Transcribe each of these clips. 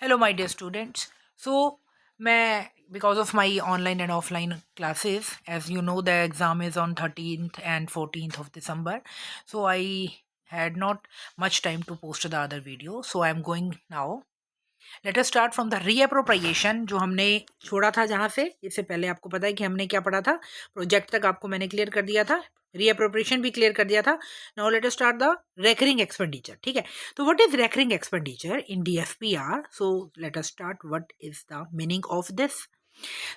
Hello, my dear students. So, मैं because of my online and offline classes, as you know, the exam is on 13th and 14th of December. So, I had not much time to post the other video. So, I am going now. Let us start from the reappropriation जो हमने छोड़ा था जहाँ से। इससे पहले आपको पता है कि हमने क्या पढ़ा था। प्रोजेक्ट तक आपको मैंने क्लियर कर दिया था, रीअप्रोप्रिएशन भी क्लियर कर दिया था। Now let us start the recurring expenditure. ठीक है, तो what is recurring expenditure in DFPR? So let us start what is the meaning of this.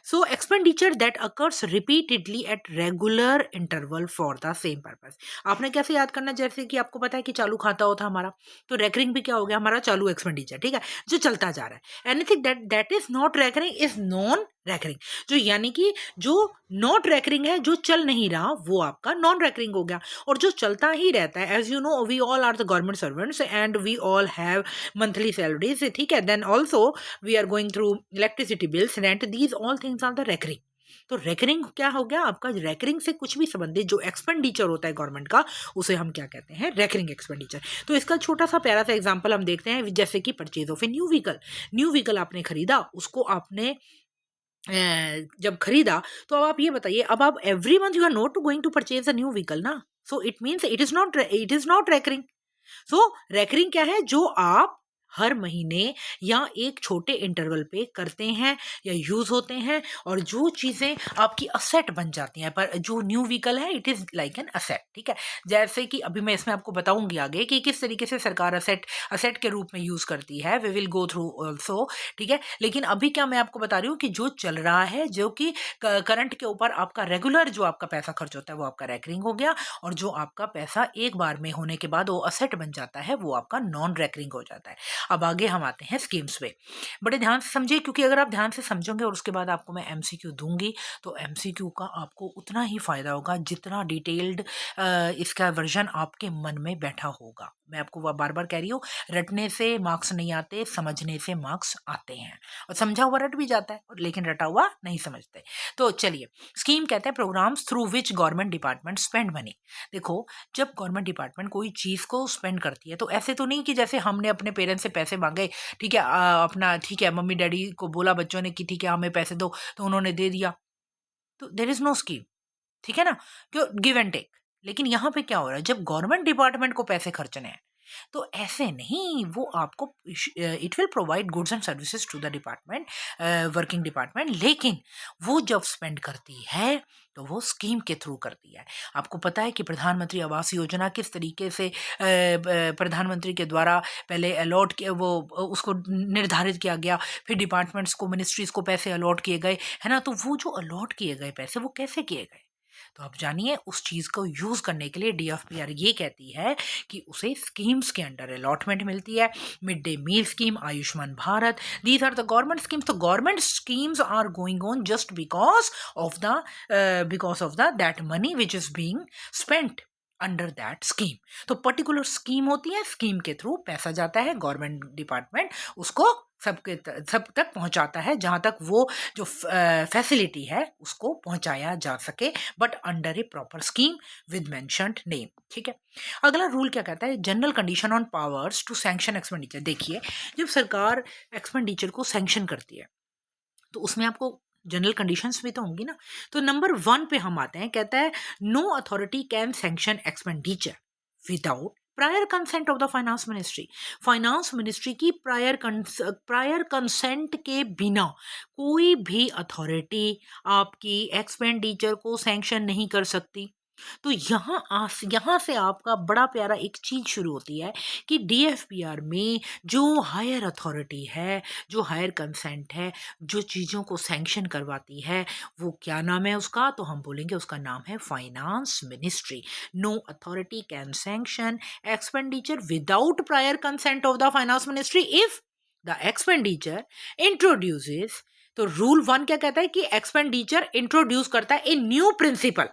So expenditure that occurs repeatedly at regular interval for the same purpose. आपने कैसे याद करना, जैसे कि आपको पता है कि चालू खाता होता हमारा, तो रेकरिंग भी क्या हो गया हमारा चालू एक्सपेंडिचर। ठीक है, जो चलता जा रहा है। Anything that is not recurring is non recurring. जो यानी कि जो नॉट रेकरिंग है, जो चल नहीं रहा, वो आपका नॉन रेकरिंग हो गया। और जो चलता ही रहता है, as you know we all are the government servants and we all have monthly salaries. ठीक है, then also we are going through electricity bills, rent, these all things are the recurring. तो रेकरिंग क्या हो गया आपका? Recurring से कुछ भी संबंधित जो एक्सपेंडिचर होता है गवर्नमेंट का, उसे हम क्या कहते हैं? Recurring expenditure. तो इसका छोटा सा प्यारा सा एग्जांपल हम देखते हैं, जैसे कि purchase of a new vehicle. New vehicle आपने खरीदा, उसको आपने जब खरीदा, तो अब आप ये बताइए, अब आप every month you are not going to purchase a new vehicle ना। So it means it is not recurring. So recurring क्या है? जो आप हर महीने या एक छोटे इंटरवल पे करते हैं या यूज होते हैं, और जो चीजें आपकी असेट बन जाती हैं। पर जो न्यू व्हीकल है, it is like an asset. ठीक है, जैसे कि अभी मैं इसमें आपको बताऊंगी आगे कि किस तरीके से सरकार असेट के रूप में यूज करती है। We will go through also. ठीक है, लेकिन अभी क्या मैं आपको बता रही हूँ कि जो चल रहा है, जो कि करंट के ऊपर आपका रेगुलर जो आपका पैसा खर्च होता है, वो आपका रेकरिंग हो गया। और जो आपका पैसा एक बार में होने के बाद वो असेट बन जाता है, वो आपका नॉन रेकरिंग हो जाता है। अब आगे हम आते हैं स्कीम्स पे। बड़े ध्यान से समझिए, क्योंकि अगर आप ध्यान से समझोगे और उसके बाद आपको मैं एमसीक्यू दूंगी, तो एमसीक्यू का आपको उतना ही फायदा होगा जितना डिटेल्ड इसका वर्जन आपके मन में बैठा होगा। मैं आपको बार बार कह रही हूँ, रटने से मार्क्स नहीं आते, समझने से मार्क्स आते हैं। और समझा हुआ रट भी जाता है, लेकिन रटा हुआ नहीं समझते। तो चलिए, स्कीम कहते हैं programmes through which government department spend money. देखो, जब गवर्नमेंट डिपार्टमेंट कोई चीज़ को स्पेंड करती है, तो ऐसे तो नहीं कि जैसे हमने अपने पेरेंट्स से पैसे मांगे, ठीक है, अपना ठीक है, मम्मी डैडी को बोला बच्चों ने कि ठीक है हमें पैसे दो, तो उन्होंने दे दिया, तो देर इज नो स्कीम। ठीक है ना, क्यों? Give and take. लेकिन यहाँ पे क्या हो रहा है, जब गवर्नमेंट डिपार्टमेंट को पैसे खर्चने हैं, तो ऐसे नहीं, वो आपको it will provide goods and services to the department, working department, लेकिन वो जब स्पेंड करती है तो वो स्कीम के थ्रू करती है। आपको पता है कि प्रधानमंत्री आवास योजना किस तरीके से प्रधानमंत्री के द्वारा पहले अलॉट किया, वो उसको निर्धारित किया गया, फिर डिपार्टमेंट्स को, मिनिस्ट्रीज को पैसे अलॉट किए गए, है ना। तो वो जो अलॉट किए गए पैसे, वो कैसे किए गए? तो आप जानिए, उस चीज़ को यूज़ करने के लिए डीएफपीआर ये कहती है कि उसे स्कीम्स के अंडर अलॉटमेंट मिलती है। Mid day meal scheme, Ayushman Bharat, these are the government schemes. तो government schemes are going on just because of the that money which is being spent under that scheme. तो पर्टिकुलर स्कीम होती है, scheme के through पैसा जाता है, government department उसको सब तक पहुंचाता है, जहां तक वो जो फैसिलिटी है उसको पहुंचाया जा सके, but under a proper scheme with mentioned name. ठीक है, अगला रूल क्या कहता है? General condition on powers to sanction expenditure. देखिए, जब सरकार एक्सपेंडिचर को सैंक्शन करती है, तो उसमें आपको जनरल कंडीशंस भी तो होंगी ना। तो नंबर 1 पे हम आते हैं, कहता है no authority can sanction expenditure without prior consent of the finance ministry. Finance ministry की प्रायर कंसेंट के बिना कोई भी अथॉरिटी आपकी एक्सपेंडिचर को सैंक्शन नहीं कर सकती। तो यहाँ से आपका बड़ा प्यारा एक चीज शुरू होती है कि डीएफपीआर में जो हायर अथॉरिटी है, जो हायर कंसेंट है, जो चीज़ों को सैंक्शन करवाती है, वो क्या नाम है उसका? तो हम बोलेंगे उसका नाम है finance ministry. No authority can sanction expenditure without prior consent of the finance ministry if the expenditure introduces. तो रूल 1 क्या कहता है कि एक्सपेंडिचर इंट्रोड्यूस करता है ए न्यू प्रिंसिपल,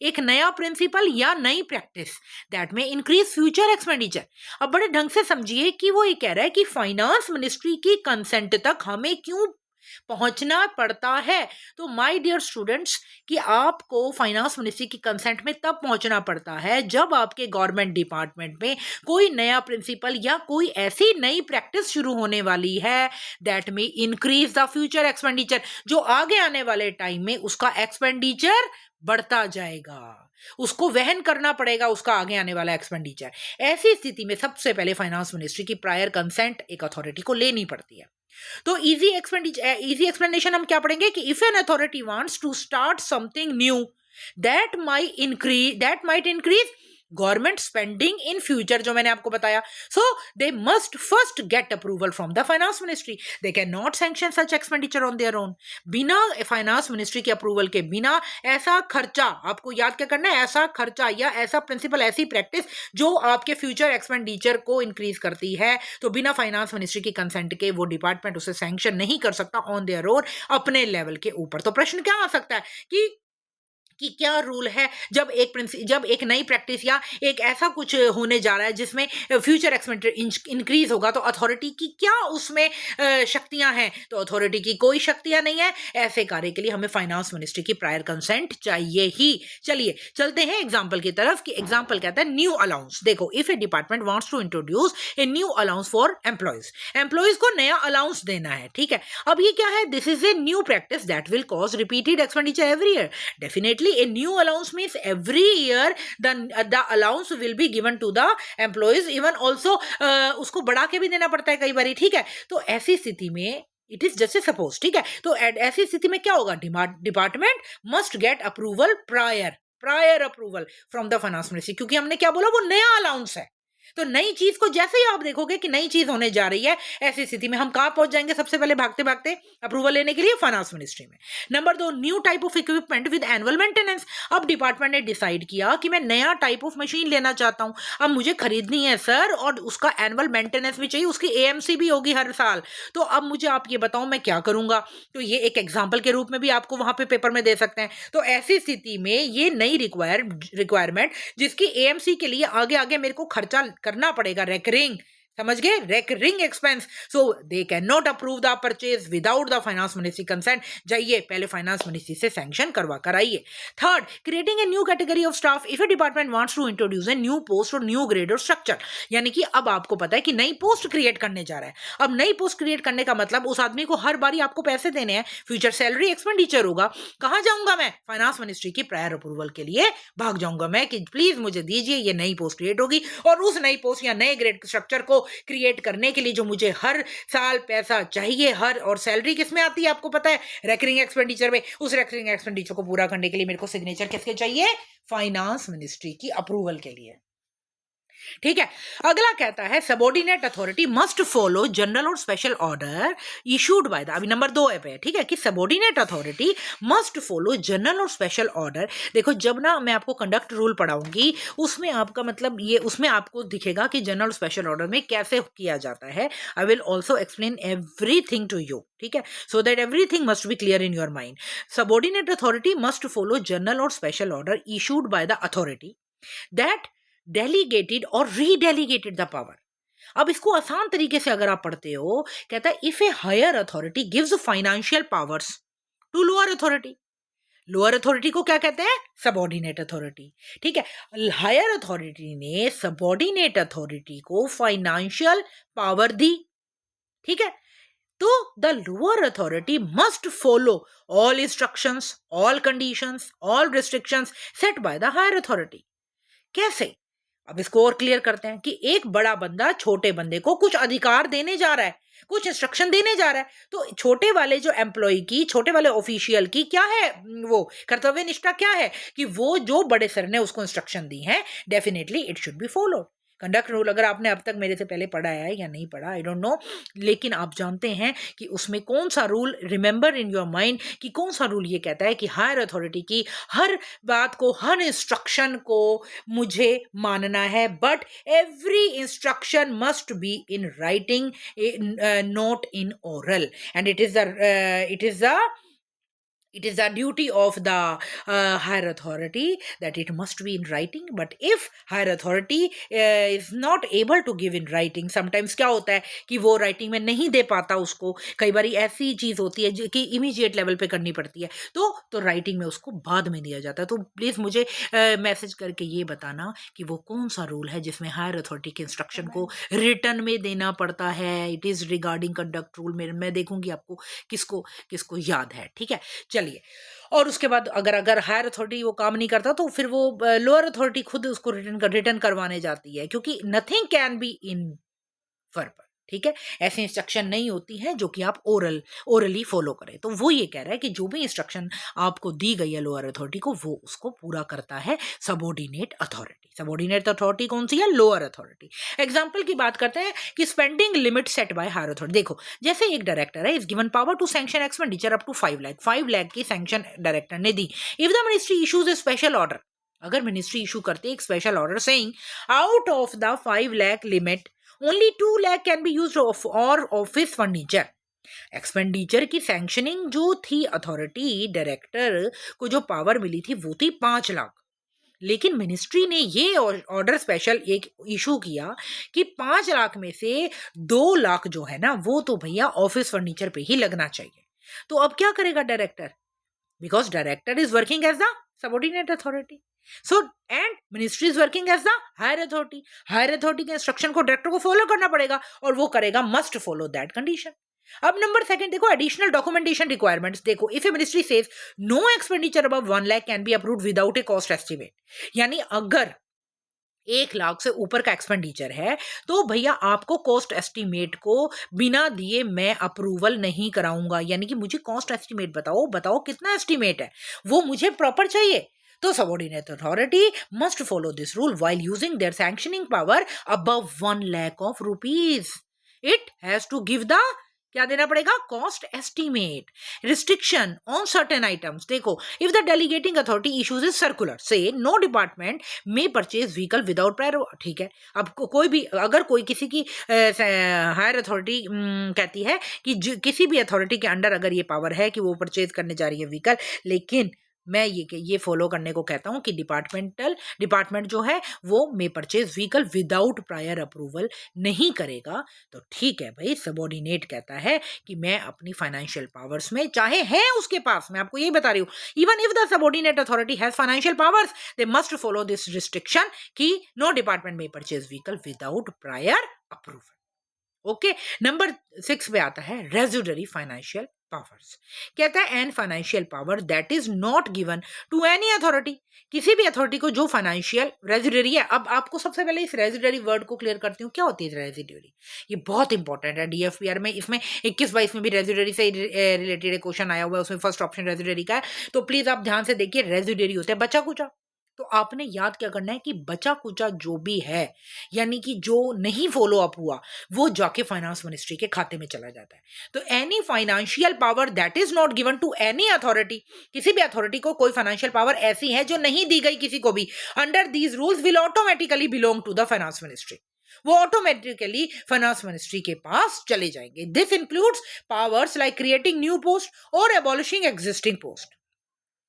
एक नया प्रिंसिपल या नई प्रैक्टिस दैट में इंक्रीज फ्यूचर एक्सपेंडिचर। अब बड़े ढंग से समझिए कि वो ये कह रहा है कि फाइनेंस मिनिस्ट्री की कंसेंट तक हमें क्यों पहुंचना पड़ता है। तो माय डियर स्टूडेंट्स कि आपको फाइनेंस मिनिस्ट्री की कंसेंट में तब पहुंचना पड़ता है जब आपके गवर्नमेंट डिपार्टमेंट में कोई नया प्रिंसिपल या कोई ऐसी नई प्रैक्टिस शुरू होने वाली है दैट में इंक्रीज द फ्यूचर एक्सपेंडिचर, जो आगे आने वाले टाइम में उसका एक्सपेंडिचर बढ़ता जाएगा, उसको वहन करना पड़ेगा उसका आगे आने वाला एक्सपेंडिचर। ऐसी स्थिति में सबसे पहले फाइनेंस मिनिस्ट्री की प्रायर कंसेंट एक अथॉरिटी को लेनी पड़ती है। तो इजी एक्सप्लेनेशन हम क्या पढ़ेंगे कि if an authority wants to start something new that might increase government spending in future, जो मैंने आपको बताया, so they must first get approval from the finance ministry. They can not sanction such expenditure on their own. बिना finance ministry के approval के बिना ऐसा खर्चा, आपको याद क्या करना है, ऐसा खर्चा या ऐसा प्रिंसिपल, ऐसी प्रैक्टिस जो आपके फ्यूचर एक्सपेंडिचर को इंक्रीज करती है, तो बिना फाइनेंस मिनिस्ट्री की कंसेंट के वो डिपार्टमेंट उसे सैंक्शन नहीं कर सकता ऑन देयर ओन, अपने लेवल के ऊपर। तो प्रश्न क्या आ सकता है कि क्या रूल है जब एक नई प्रैक्टिस या एक ऐसा कुछ होने जा रहा है जिसमें फ्यूचर एक्सपेंडिचर इंक्रीज होगा, तो अथॉरिटी की क्या उसमें शक्तियां हैं? तो अथॉरिटी की कोई शक्तियां नहीं है। ऐसे कार्य के लिए हमें फाइनेंस मिनिस्ट्री की प्रायर कंसेंट चाहिए ही। चलिए चलते हैं एग्जाम्पल की तरफ कि एग्जाम्पल कहता है न्यू अलाउंस। देखो, if a department wants to introduce a new allowance for employees को नया अलाउंस देना है, ठीक है। अब ये क्या है? This is a new practice that will cause repeated expenditure every year. Definitely a new allowance means every year the allowance will be given to the employees, even also उसको बढ़ा के भी देना पड़ता है कई बार, ठीक है। तो ऐसी स्थिति में इट इज जस्ट सपोज, ठीक है। तो ऐसी स्थिति में क्या होगा? Department must get approval, prior approval from the finance ministry, क्योंकि हमने क्या बोला, वो नया अलाउंस है। तो नई चीज को जैसे ही आप देखोगे कि नई चीज होने जा रही है, ऐसी स्थिति में हम कहां पहुंच जाएंगे? सबसे पहले भागते भागते अप्रूवल लेने के लिए फाइनेंस मिनिस्ट्री में। Number 2, new type of equipment with annual maintenance. अब डिपार्टमेंट ने डिसाइड किया कि मैं नया टाइप ऑफ मशीन लेना चाहता हूं, अब मुझे खरीदनी है सर, और उसका एनुअल मेंटेनेंस भी चाहिए, उसकी एएमसी भी होगी हर साल। तो अब मुझे आप ये बताओ मैं क्या करूंगा? तो ये एक एग्जाम्पल के रूप में भी आपको वहां पे पेपर में दे सकते हैं। तो ऐसी स्थिति में ये नई रिक्वायरमेंट जिसकी एएमसी के लिए आगे आगे मेरे को खर्चा करना पड़ेगा, रेकरिंग, समझ गए, recurring expense, so they can not approve the purchase without the finance ministry consent. जाइए पहले फाइनेंस मिनिस्ट्री से सैंक्शन करवा कर आइए। Third, creating a new category of staff if a department wants to introduce a new post और new grade और structure. यानी कि अब आपको पता है कि नई पोस्ट क्रिएट करने जा रहा है। अब नई पोस्ट क्रिएट करने का मतलब उस आदमी को हर बारी आपको पैसे देने हैं, फ्यूचर सैलरी एक्सपेंडिचर होगा। कहां जाऊंगा मैं? फाइनेंस मिनिस्ट्री की प्रायर अप्रूवल के लिए भाग जाऊंगा मैं कि प्लीज मुझे दीजिए, ये नई पोस्ट क्रिएट होगी, और उस नई पोस्ट या नए ग्रेड स्ट्रक्चर को क्रिएट करने के लिए जो मुझे हर साल पैसा चाहिए, और सैलरी किसमें आती है आपको पता है? रेकरिंग एक्सपेंडिचर में। उस रेकरिंग एक्सपेंडिचर को पूरा करने के लिए मेरे को सिग्नेचर किसके चाहिए? फाइनेंस मिनिस्ट्री की अप्रूवल के लिए, ठीक है। अगला कहता है subordinate authority must follow general और special order issued by the, अभी नंबर 2 पे, ठीक है, कि subordinate authority must follow general और स्पेशल ऑर्डर। देखो, जब ना मैं आपको कंडक्ट रूल पढ़ाऊंगी उसमें आपका मतलब ये, उसमें आपको दिखेगा कि जनरल स्पेशल ऑर्डर में कैसे किया जाता है। I will also explain everything to you, ठीक है, so that everything must be clear in your mind. Subordinate authority must follow general और special order issued by the authority that delegated और redelegated the power. अब इसको आसान तरीके से अगर आप पढ़ते हो, कहता है if a higher authority gives financial powers to lower authority. Lower authority को क्या कहते हैं? सबऑर्डिनेट अथॉरिटी, ठीक है। हायर अथॉरिटी ने सबऑर्डिनेट अथॉरिटी को फाइनेंशियल पावर दी, ठीक है। तो the lower authority must follow all instructions, all conditions, all restrictions set by the higher authority. कैसे? अब इसको और क्लियर करते हैं कि एक बड़ा बंदा छोटे बंदे को कुछ अधिकार देने जा रहा है, कुछ इंस्ट्रक्शन देने जा रहा है, तो छोटे वाले जो एम्प्लॉय की, छोटे वाले ऑफिशियल की क्या है, वो कर्तव्य निष्ठा क्या है कि वो जो बड़े सर ने उसको इंस्ट्रक्शन दी है, definitely it should be followed. Conduct rule अगर आपने अब तक मेरे से पहले पढ़ा है या नहीं पढ़ा, आई डोंट नो, लेकिन आप जानते हैं कि उसमें कौन सा rule, remember in your mind कि कौन सा रूल ये कहता है कि हायर अथॉरिटी की हर बात को, हर इंस्ट्रक्शन को मुझे मानना है, but every instruction must be in writing, not in oral, and it is the it is the duty of the higher authority that it must be in writing. But if higher authority is not able to give in writing, sometimes क्या होता है कि वो writing में नहीं दे पाता उसको, कई बार ऐसी चीज़ होती है कि इमीडिएट लेवल पे करनी पड़ती है, तो राइटिंग में उसको बाद में दिया जाता है। तो प्लीज़ मुझे मैसेज करके ये बताना कि वो कौन सा रूल है जिसमें हायर अथॉरिटी के इंस्ट्रक्शन को रिटर्न में देना पड़ता है। It is regarding conduct rule में मैं देखूंगी आपको किसको किसको याद है, ठीक है। चलिए, और उसके बाद अगर हायर अथॉरिटी वो काम नहीं करता तो फिर वो लोअर अथॉरिटी खुद उसको रिटर्न करवाने जाती है, क्योंकि nothing can be in verbal, ठीक है। ऐसी इंस्ट्रक्शन नहीं होती है जो कि आप ओरली फॉलो करें। तो वो ये कह रहा है कि जो भी इंस्ट्रक्शन आपको दी गई है लोअर अथॉरिटी को, वो उसको पूरा करता है सबऑर्डिनेट अथॉरिटी। सबऑर्डिनेट अथॉरिटी कौन सी है? Lower authority. एग्जांपल की बात करते हैं कि spending limit set by higher authority. देखो, जैसे एक डायरेक्टर है, is given power to sanction expenditure up to 5 lakh. 5 lakh की सैंक्शन डायरेक्टर ने दी। If the ministry issues a special order, अगर मिनिस्ट्री इशू करती है एक special order saying out of the 5 lakh limit only 2 lakh can be used for office furniture। Expenditure की sanctioning जो थी अथॉरिटी डायरेक्टर को जो पावर मिली थी वो थी 5 लाख, लेकिन मिनिस्ट्री ने ये ऑर्डर स्पेशल एक इशू किया कि 5 लाख में से 2 लाख जो है ना वो तो भैया ऑफिस फर्नीचर पे ही लगना चाहिए। तो अब क्या करेगा director? because director is working as the subordinate authority, so and ministry is working as the higher authority। higher authority के इंस्ट्रक्शन को डायरेक्टर को फॉलो करना पड़ेगा और वो करेगा मस्ट फॉलो दैट कंडीशन। अब नंबर सेकंड देखो, एडिशनल डॉक्यूमेंटेशन रिक्वायरमेंट्स। देखो, if a ministry says no expenditure above 1 lakh can be approved without a cost estimate, यानी अगर 1 लाख से ऊपर का एक्सपेंडिचर है तो भैया आपको कॉस्ट एस्टीमेट को बिना दिए मैं अप्रूवल नहीं कराऊंगा। यानी कि मुझे कॉस्ट एस्टीमेट बताओ कितना एस्टीमेट है, वो मुझे प्रॉपर चाहिए। तो subordinate authority must follow this rule while using their sanctioning power above 1 lakh of rupees. It has to give the क्या देना पड़ेगा? Cost estimate. Restriction on certain items. देखो, if the delegating authority issues is circular से no department may purchase vehicle without prior, ठीक है। अब कोई भी अगर कोई किसी की हायर अथॉरिटी कहती है कि किसी भी अथॉरिटी के अंडर अगर ये पावर है कि वो परचेज करने जा रही है व्हीकल, लेकिन मैं ये फॉलो करने को कहता हूं कि डिपार्टमेंट जो है वो may purchase vehicle without prior approval नहीं करेगा, तो ठीक है भाई। सबऑर्डिनेट कहता है कि मैं अपनी फाइनेंशियल पावर्स में, चाहे है उसके पास, मैं आपको यही बता रही हूं, even if the subordinate authority has financial powers they must follow this restriction कि no department may purchase vehicle without prior approval. Okay, number 6 पे आता है रेजिडरी फाइनेंशियल पावर्स। कहता है an financial power that is not given to any authority. किसी भी authority को जो फाइनेंशियल रेजिडरी है। अब आपको सबसे पहले इस रेजिडरी वर्ड को क्लियर करती हूँ, क्या होती है रेजिडरी? ये बहुत इंपॉर्टेंट है डीएफपीआर में। इसमें 21-22 में भी रेजिडरी से रिलेटेड क्वेश्चन आया हुआ है, उसमें फर्स्ट ऑप्शन रेजिडरी का है। तो प्लीज आप ध्यान से देखिए, रेजिडरी होता है बचा कुचा। तो आपने याद क्या करना है कि बचा कुचा जो भी है, यानी कि जो नहीं फॉलो अप हुआ, वो जाके फाइनेंस मिनिस्ट्री के खाते में चला जाता है। तो any financial power that is not given to any authority, किसी भी अथॉरिटी को कोई फाइनेंशियल पावर ऐसी है जो नहीं दी गई किसी को भी, under these rules will automatically belong to the finance ministry. वो ऑटोमेटिकली फाइनेंस मिनिस्ट्री के पास चले जाएंगे। This includes powers like creating new post और एबॉलिशिंग एग्जिस्टिंग पोस्ट।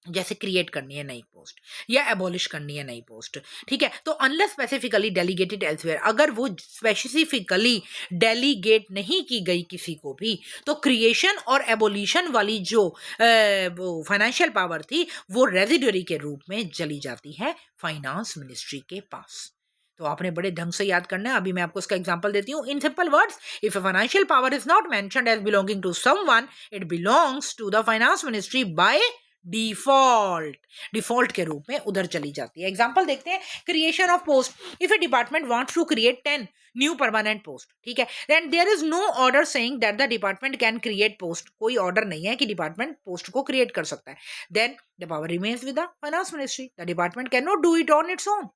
जैसे क्रिएट करनी है नई पोस्ट या एबॉलिश करनी है नई पोस्ट, ठीक है। तो अनलेस स्पेसिफिकली डेलीगेटेड एल्सवेयर, अगर वो स्पेसिफिकली डेलीगेट नहीं की गई किसी को भी, तो क्रिएशन और एबोलिशन वाली जो फाइनेंशियल पावर थी वो रेजिडरी के रूप में चली जाती है फाइनेंस मिनिस्ट्री के पास। तो आपने बड़े ढंग से याद करना है। अभी मैं आपको इसका एग्जांपल देती हूँ in simple words. If a financial power is not mentioned as belonging to someone, it belongs to the finance ministry by default के रूप में उधर चली जाती है। एग्जांपल देखते हैं, creation of post. If a department wants to create 10 new permanent post, ठीक है, then there is no order saying that the department can create post. कोई ऑर्डर नहीं है कि डिपार्टमेंट पोस्ट को क्रिएट कर सकता है। Then the power remains with the finance ministry. The department can not do it on its own.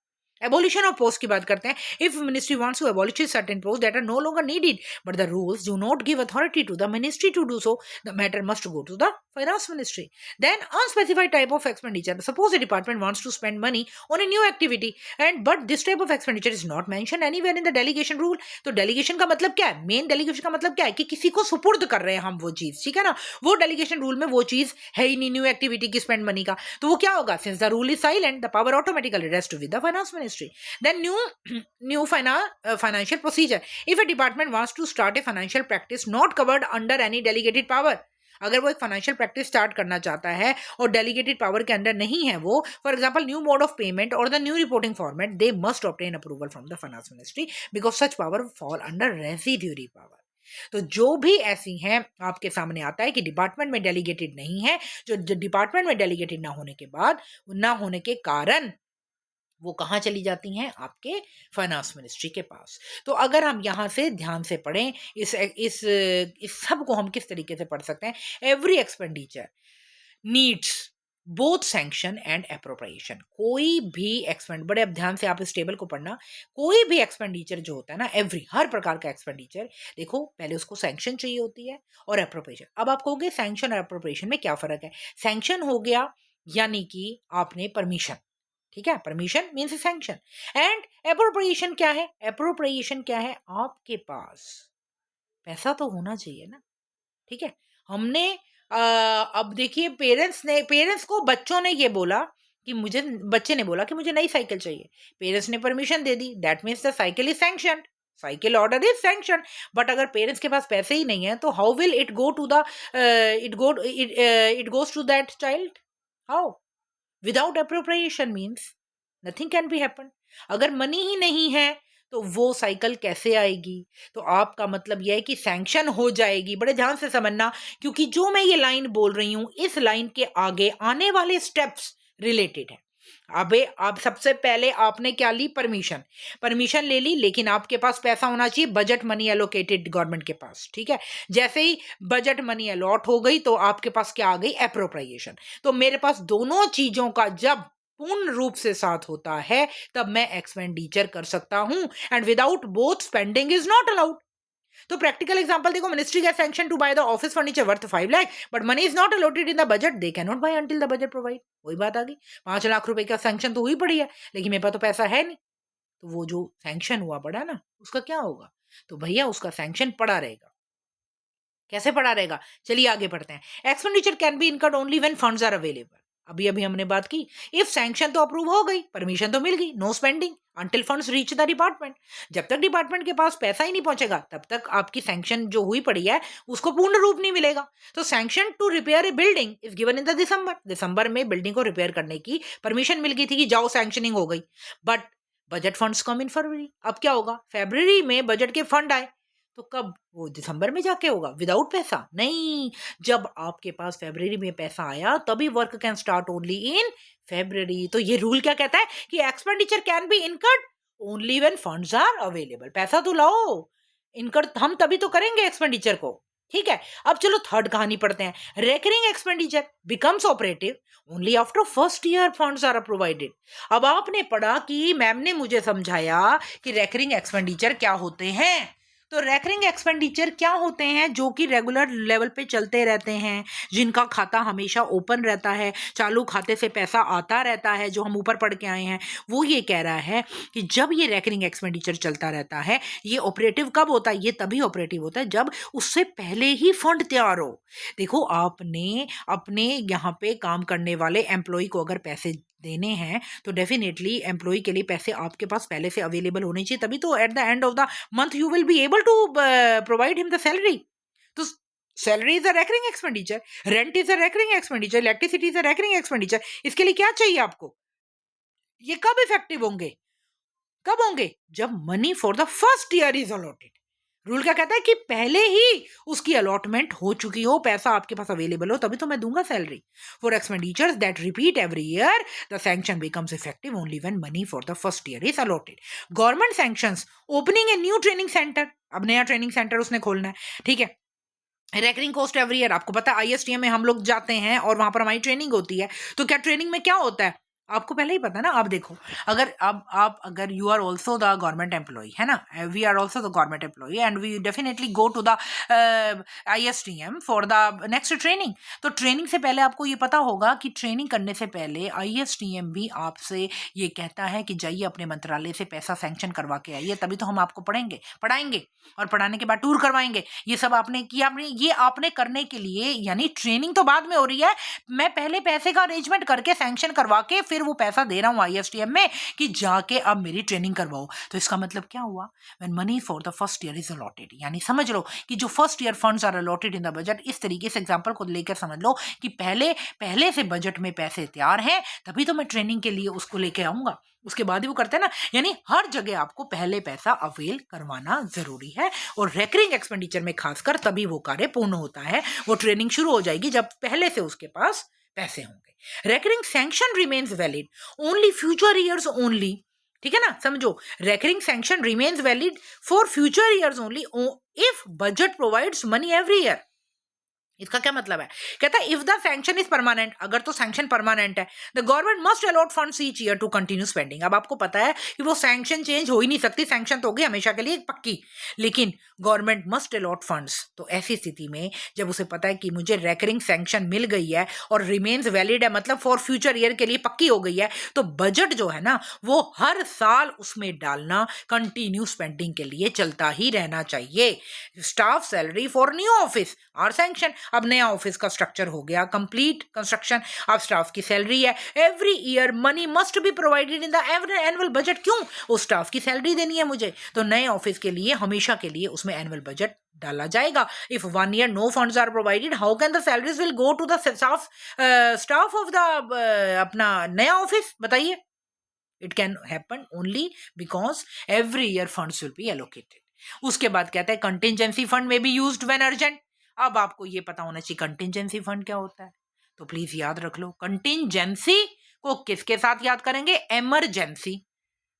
Abolition of post की बात करते हैं. If ministry wants to abolish certain post that are no longer needed but the rules do not give authority to the ministry to do so, the matter must go to the finance ministry. Then unspecified type of expenditure. Suppose a department wants to spend money on a new activity and but this type of expenditure is not mentioned anywhere in the delegation rule. तो delegation का मतलब क्या है? Main delegation का मतलब क्या है कि किसी को सुपुर्द कर रहे हैं हम वो चीज, ठीक है ना. वो delegation rule में वो चीज है ही नहीं न्यू एक्टिविटी की स्पेंड मनी का. तो वो क्या होगा? Since the rule is silent, the power automatically rests with the finance ministry. Then new financial procedure. If a department wants to start a financial practice not covered under any delegated power, अगर वो एक financial practice start करना चाहता है और delegated power के under नहीं है वो, for example new mode of payment और the new reporting format, they must obtain approval from the finance ministry because such power fall under residuary power. तो जो भी ऐसी हैं आपके सामने आता है कि डिपार्टमेंट में डेलीगेटेड नहीं है, जो डिपार्टमेंट में डेलीगेटेड ना होने के बाद, ना होने के कारण वो कहाँ चली जाती हैं? आपके फाइनेंस मिनिस्ट्री के पास. तो अगर हम यहाँ से ध्यान से पढ़ें, इस सब को हम किस तरीके से पढ़ सकते हैं? Every expenditure needs both sanction and appropriation. कोई भी एक्सपेंड, बड़े अब ध्यान से आप इस टेबल को पढ़ना, कोई भी एक्सपेंडिचर जो होता है ना, एवरी, हर प्रकार का एक्सपेंडिचर, देखो पहले उसको सैंक्शन चाहिए होती है और अप्रोप्रिएशन. अब आप कहोगे सैंक्शन और अप्रोप्रिएशन में क्या फर्क है? सैंक्शन हो गया यानी कि आपने परमिशन, ठीक है, permission means sanction. And appropriation क्या है? अप्रोप्रिएशन क्या है? आपके पास पैसा तो होना चाहिए ना, ठीक है. हमने अब देखिए पेरेंट्स को बच्चों ने ये बोला कि बच्चे ने बोला कि मुझे नई साइकिल चाहिए, पेरेंट्स ने परमिशन दे दी, that means the cycle is sanction, cycle order is sanction. But अगर पेरेंट्स के पास पैसे ही नहीं है तो how will it go to the it goes to that child? How? Without appropriation means nothing can be happen. अगर money ही नहीं है तो वो साइकिल कैसे आएगी? तो आपका मतलब यह है कि सैंक्शन हो जाएगी. बड़े ध्यान से समझना, क्योंकि जो मैं ये लाइन बोल रही हूं इस लाइन के आगे आने वाले स्टेप्स रिलेटेड है. अबे आप सबसे पहले आपने क्या ली? परमिशन ले ली, लेकिन आपके पास पैसा होना चाहिए, बजट मनी एलोकेटेड गवर्नमेंट के पास, ठीक है. जैसे ही बजट मनी अलॉट हो गई तो आपके पास क्या आ गई? अप्रोप्रिएशन. तो मेरे पास दोनों चीजों का जब पूर्ण रूप से साथ होता है तब मैं एक्सपेंडिचर कर सकता हूं. And without both spending is not allowed. तो प्रैक्टिकल एग्जांपल देखो, ministry get sanction to buy the office furniture worth 5 lakh but money is not allotted in the budget, they can not buy until the budget provide. वही बात आ गई, 5 लाख रुपए का sanction तो हुई पड़ी है लेकिन मेरे पास तो पैसा है नहीं. तो वो जो सैंक्शन हुआ पड़ा ना उसका क्या होगा? तो भैया उसका सैंक्शन पड़ा रहेगा. कैसे पड़ा रहेगा? चलिए आगे बढ़ते हैं. Expenditure can be incurred only when funds are available. अभी अभी हमने बात की, इफ सैंक्शन तो अप्रूव हो गई, परमिशन तो मिल गई, no spending until funds reach the department. जब तक डिपार्टमेंट के पास पैसा ही नहीं पहुंचेगा तब तक आपकी सैंक्शन जो हुई पड़ी है उसको पूर्ण रूप नहीं मिलेगा. तो sanction to repair a building is given in the December में बिल्डिंग को रिपेयर करने की परमिशन मिल गई थी कि जाओ सैंक्शनिंग हो गई. बट बजट फंड्स कम इन फरवरी. अब क्या होगा? फरवरी में बजट के फंड आए तो कब? वो दिसंबर में जाके होगा विदाउट पैसा नहीं. जब आपके पास फरवरी में पैसा आया तभी work can start only in February. तो ये रूल क्या कहता है कि expenditure can be incurred only when funds are available. पैसा तो लाओ, इनकर्ड हम तभी तो करेंगे एक्सपेंडिचर को, ठीक है. अब चलो थर्ड कहानी पढ़ते हैं. Recurring expenditure becomes operative only after first year funds are provided. अब आपने पढ़ा कि मैम ने मुझे समझाया कि रेकरिंग एक्सपेंडिचर क्या होते हैं. तो रेकरिंग एक्सपेंडिचर क्या होते हैं? जो कि रेगुलर लेवल पे चलते रहते हैं, जिनका खाता हमेशा ओपन रहता है, चालू खाते से पैसा आता रहता है, जो हम ऊपर पढ़ के आए हैं. वो ये कह रहा है कि जब ये रेकरिंग एक्सपेंडिचर चलता रहता है, ये ऑपरेटिव कब होता है? ये तभी ऑपरेटिव होता है जब उससे पहले ही फंड तैयार हो. देखो आपने अपने यहाँ पे काम करने वाले एम्प्लॉय को अगर पैसे देने हैं तो डेफिनेटली एम्प्लॉय के लिए पैसे आपके पास पहले से अवेलेबल होने चाहिए, तभी तो at the end of the month you will be able to provide him the salary. तो salary is a recurring expenditure, rent is a recurring expenditure, electricity is a recurring expenditure. इसके लिए क्या चाहिए आपको? ये कब इफेक्टिव होंगे? कब होंगे? जब money for the first year is allotted. Rule क्या कहता है कि पहले ही उसकी अलॉटमेंट हो चुकी हो, पैसा आपके पास अवेलेबल हो, तभी तो मैं दूंगा salary. For expenditures that repeat every year the sanction becomes effective only when money for the first year is allotted. Government sanctions opening a new training centre. अब नया ट्रेनिंग सेंटर उसने खोलना है, ठीक है. रेकरिंग कॉस्ट एवरी ईयर, आपको पता है ISTM में हम लोग जाते हैं और वहां पर हमारी ट्रेनिंग होती है. तो क्या ट्रेनिंग में क्या होता है? आपको पहले ही पता ना। आप देखो, अगर आप अगर you are also the government employee है ना, we are also the government employee and we definitely go to the ISTM for the next training. तो ट्रेनिंग से पहले आपको ये पता होगा कि ट्रेनिंग करने से पहले ISTM भी आपसे ये कहता है कि जाइए अपने मंत्रालय से पैसा सैंक्शन करवा के आइए, तभी तो हम आपको पढ़ाएंगे और पढ़ाने के बाद टूर करवाएंगे। ये सब आपने किया, ये आपने करने के लिए, यानी ट्रेनिंग तो बाद में हो रही है, मैं पहले पैसे का अरेंजमेंट करके सैंक्शन करवा के फिर वो पैसा दे रहा हूँ ISTM में कि जाके अब मेरी ट्रेनिंग करवाओ। तो इसका मतलब क्या हुआ, when money for the first year is allotted, यानी समझ लो कि जो first year funds are allotted in the budget, इस तरीके से एग्जांपल को लेकर समझ लो कि पहले से बजट में पैसे तैयार हैं, तभी तो मैं ट्रेनिंग के लिए उसको लेके आऊंगा, उसके बाद ही वो करते हैं ना। यानी हर जगह आपको पहले पैसा अवेल करवाना जरूरी है, और रेकरिंग एक्सपेंडिचर में खासकर तभी वो कार्य पूर्ण होता है, वो ट्रेनिंग शुरू हो जाएगी जब पहले से उसके पास पैसे होंगे। Recurring sanction remains valid only future years only, ठीक है ना, समझो, recurring sanction remains valid for future years only if budget provides money every year. इसका क्या मतलब है, कहता है if the sanction is permanent, अगर तो सैंक्शन परमानेंट है, the government must allot funds each year to continue spending. अब आपको पता है कि वो सैंक्शन चेंज हो ही नहीं सकती, सैंक्शन तो होगी हमेशा के लिए पक्की, लेकिन गवर्नमेंट मस्ट अलॉट फंड्स। तो ऐसी स्थिति में जब उसे पता है कि मुझे रेकरिंग सैंक्शन मिल गई है और रिमेन्स वैलिड है, मतलब फॉर फ्यूचर ईयर के लिए पक्की हो गई है, तो बजट जो है ना वो हर साल उसमें डालना कंटिन्यू स्पेंडिंग के लिए चलता ही रहना चाहिए। Staff salary for new office are sanction, अब नया ऑफिस का स्ट्रक्चर हो गया कंप्लीट कंस्ट्रक्शन, अब स्टाफ की सैलरी है, every year money must be provided in the annual budget. क्यों, वो स्टाफ की सैलरी देनी है मुझे, तो नए ऑफिस के लिए हमेशा के लिए उसमें एनुअल बजट डाला जाएगा। If 1 year no funds are provided, how can the salaries will go to the staff of the अपना नया ऑफिस, बताइए। It can happen only because every year funds will be allocated. उसके बाद कहता है contingency fund में be used when urgent. अब आपको ये पता होना चाहिए कंटिजेंसी फंड क्या होता है, तो प्लीज याद रख लो, कंटिजेंसी को किसके साथ याद करेंगे, इमरजेंसी।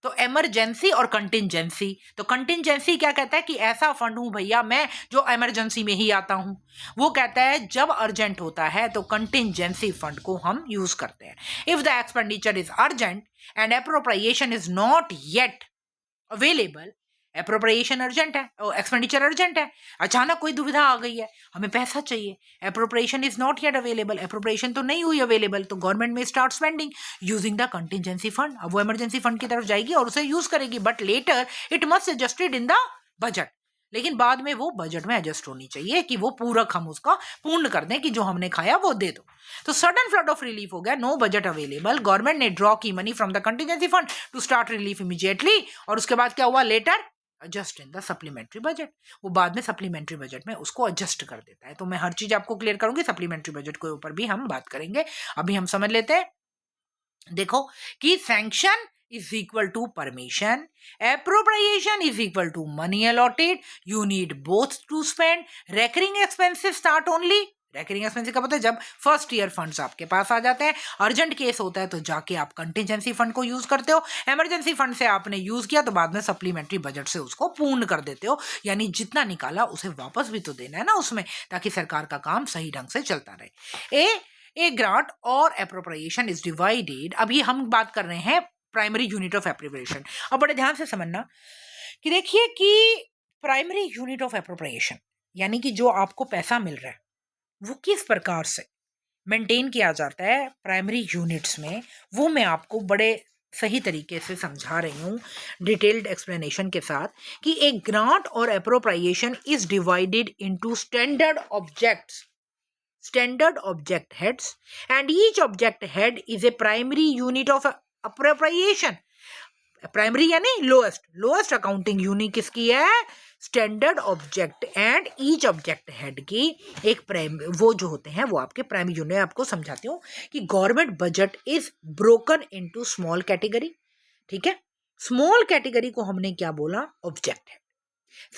तो इमरजेंसी और कंटिजेंसी, तो कंटिजेंसी क्या कहता है कि ऐसा फंड हूं भैया मैं जो इमरजेंसी में ही आता हूं, वो कहता है जब अर्जेंट होता है तो कंटिजेंसी फंड को हम यूज करते हैं। If the expenditure is urgent and appropriation is not yet available, appropriation urgent है, एक्सपेंडिचर अर्जेंट है, अचानक कोई दुविधा आ गई है, हमें पैसा चाहिए, appropriation is not yet available, appropriation तो नहीं हुई अवेलेबल, तो गवर्नमेंट में start spending using the contingency fund. अब वो इमरजेंसी फंड की तरफ जाएगी और उसे यूज करेगी, but later it must adjusted in the budget, लेकिन बाद में वो बजट में एडजस्ट होनी चाहिए कि वो पूरक हम उसका पूर्ण कर दें कि जो हमने खाया वो दे दो। तो सडन फ्लड ऑफ रिलीफ हो गया, नो बजट अवेलेबल, गवर्नमेंट ने ड्रॉ की money from the contingency fund to start relief immediately, और उसके बाद क्या हुआ, later adjust in the supplementary budget, वो बाद में सप्लीमेंट्री बजट में उसको एडजस्ट कर देता है। तो मैं हर चीज आपको क्लियर करूंगी, सप्लीमेंट्री बजट के ऊपर भी हम बात करेंगे। अभी हम समझ लेते हैं, देखो कि sanction is equal to permission, appropriation is equal to money allotted, you need both to spend, recurring expenses start only, recurring expensive कब होता है, जब फर्स्ट ईयर फंड्स आपके पास आ जाते हैं, अर्जेंट केस होता है तो जाके आप कंटिजेंसी फंड को यूज करते हो, इमरजेंसी फंड से आपने यूज किया तो बाद में सप्लीमेंट्री बजट से उसको पूर्ण कर देते हो, यानी जितना निकाला उसे वापस भी तो देना है ना उसमें, ताकि सरकार का काम सही ढंग से चलता रहे। ए ग्रांट और एप्रोप्रिएशन इज डिवाइडेड, अभी हम बात कर रहे हैं प्राइमरी यूनिट ऑफ एप्रोप्रिएशन। अब बड़े ध्यान से समझना कि देखिए कि प्राइमरी यूनिट ऑफ एप्रोप्रिएशन यानी कि जो आपको पैसा मिल रहा है वो किस प्रकार से मेंटेन किया जाता है प्राइमरी यूनिट्स में, वो मैं आपको बड़े सही तरीके से समझा रही हूँ डिटेल्ड एक्सप्लेनेशन के साथ, कि एक ग्रांट और appropriation is divided into standard object heads and each object head is a primary unit of appropriation। Primary यानी लोएस्ट अकाउंटिंग यूनिट किसकी है, standard object and each object head की एक वो जो होते हैं वो आपके प्राइमरी यूनिट। आपको समझाती हूँ कि government budget is broken into small category, ठीक है, स्मॉल कैटेगरी को हमने क्या बोला, ऑब्जेक्ट है,